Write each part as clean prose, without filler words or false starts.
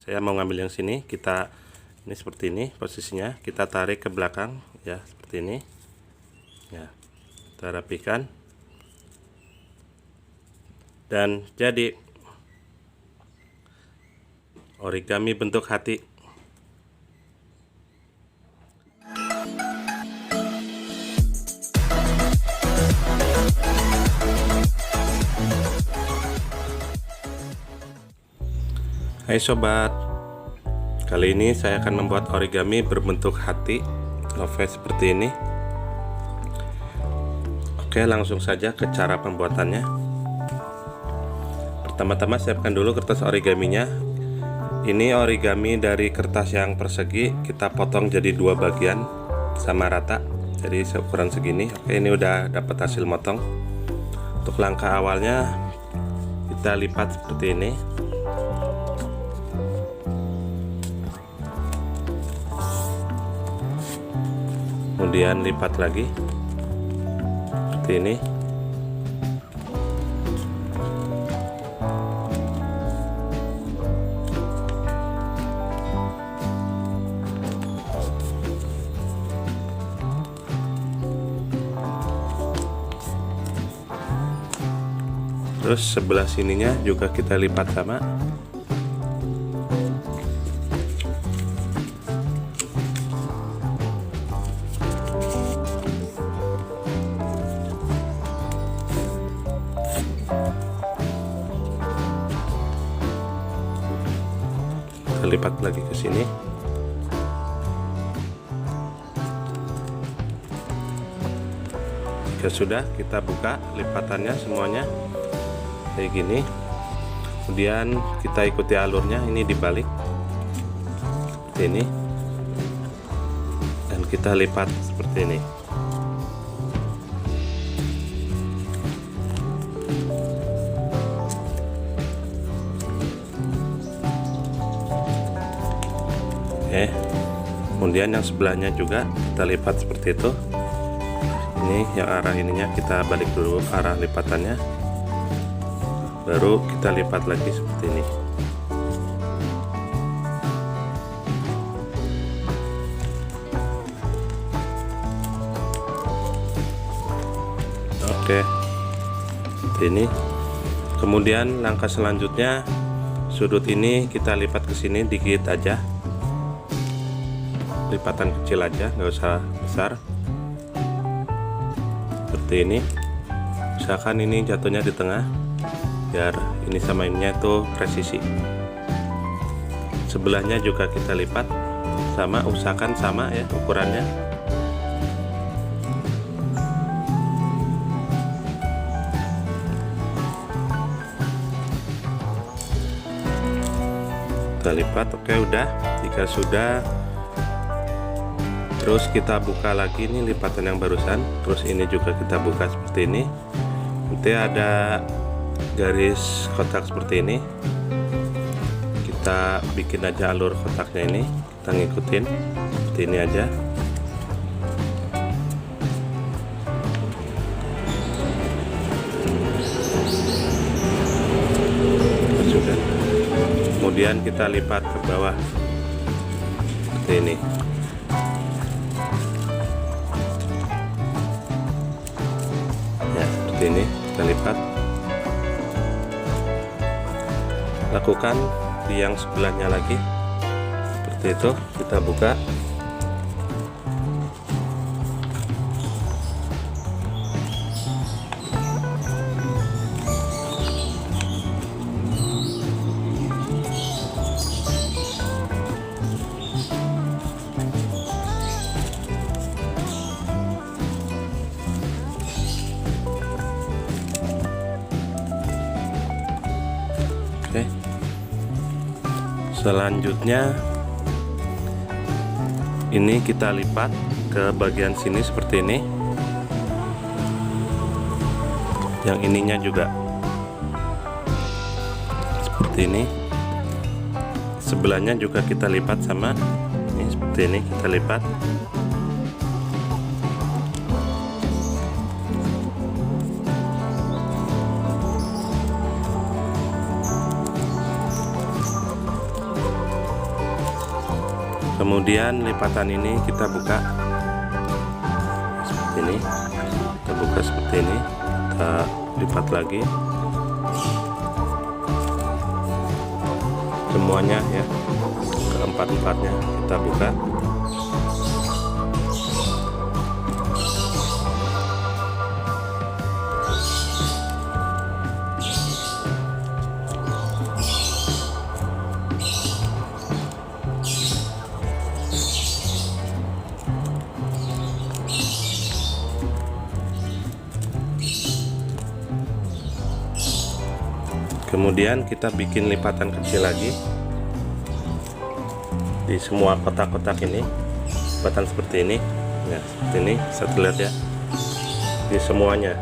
Saya mau ngambil yang sini, ini seperti ini posisinya, kita tarik ke belakang ya, seperti ini ya, kita rapikan dan jadi origami bentuk hati. Hai sobat, kali ini saya akan membuat origami berbentuk hati love seperti ini. Oke, langsung saja ke cara pembuatannya. Pertama-tama siapkan dulu kertas origaminya. Ini origami dari kertas yang persegi, kita potong jadi dua bagian sama rata, jadi seukuran segini. Oke, ini udah dapat hasil motong. Untuk langkah awalnya kita lipat seperti ini. Kemudian lipat lagi seperti ini. Terus sebelah sininya juga kita lipat sama. Kita lipat lagi ke sini. Jika sudah, kita buka lipatannya semuanya kayak gini. Kemudian kita ikuti alurnya, ini dibalik seperti ini dan kita lipat seperti ini. Oke, kemudian yang sebelahnya juga kita lipat seperti itu. Ini yang arah ininya kita balik dulu arah lipatannya, baru kita lipat lagi seperti ini. Oke, seperti ini. Kemudian langkah selanjutnya, sudut ini kita lipat ke sini dikit aja, lipatan kecil aja, nggak usah besar. Seperti ini. Misalkan ini jatuhnya di tengah, biar ini sama ininya itu presisi. Sebelahnya juga kita lipat sama, usahakan sama ya ukurannya. Kita lipat. Oke, udah. Jika sudah, terus kita buka lagi ini lipatan yang barusan, terus ini juga kita buka seperti ini. Nanti ada garis kotak seperti ini, kita bikin aja alur kotaknya ini, kita ngikutin seperti ini aja. Sudah. Kemudian kita lipat ke bawah seperti ini. Ya, seperti ini kita lipat. Lakukan di yang sebelahnya lagi seperti itu, kita buka. Oke. Selanjutnya ini kita lipat ke bagian sini seperti ini. Yang ininya juga seperti ini. Sebelahnya juga kita lipat sama. Ini seperti ini kita lipat. Kemudian lipatan ini kita buka seperti ini, kita buka seperti ini, kita lipat lagi semuanya ya, keempat-empatnya kita buka. Kemudian kita bikin lipatan kecil lagi di semua kotak-kotak ini, lipatan seperti ini ya, seperti ini bisa dilihat ya, di semuanya.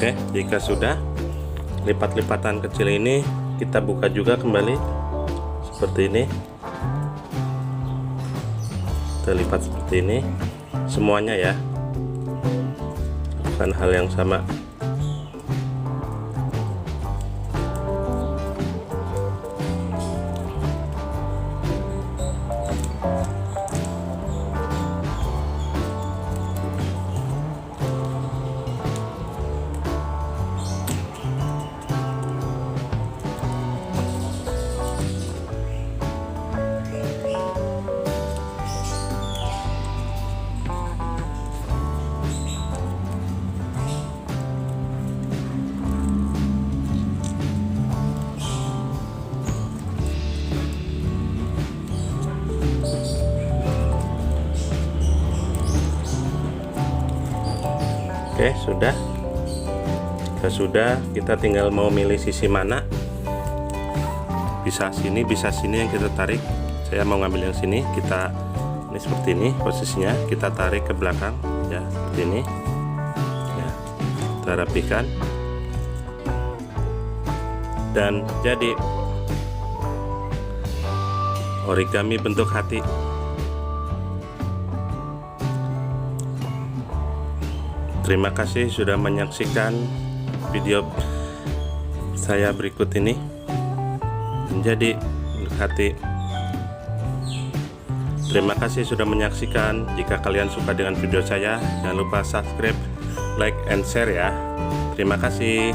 Oke, jika sudah lipat-lipatan kecil ini kita buka juga kembali seperti ini, kita lipat seperti ini semuanya ya, bukan hal yang sama. Oke, sudah, kita tinggal mau milih sisi mana, bisa sini bisa sini yang kita tarik. Saya mau ngambil yang sini, kita ini seperti ini posisinya, kita tarik ke belakang ya, seperti ini ya, kita rapikan dan jadi origami bentuk hati. Terima kasih sudah menyaksikan video saya berikut ini, menjadi bentuk hati. Terima kasih sudah menyaksikan. Jika kalian suka dengan video saya, jangan lupa subscribe, like, and share ya. Terima kasih.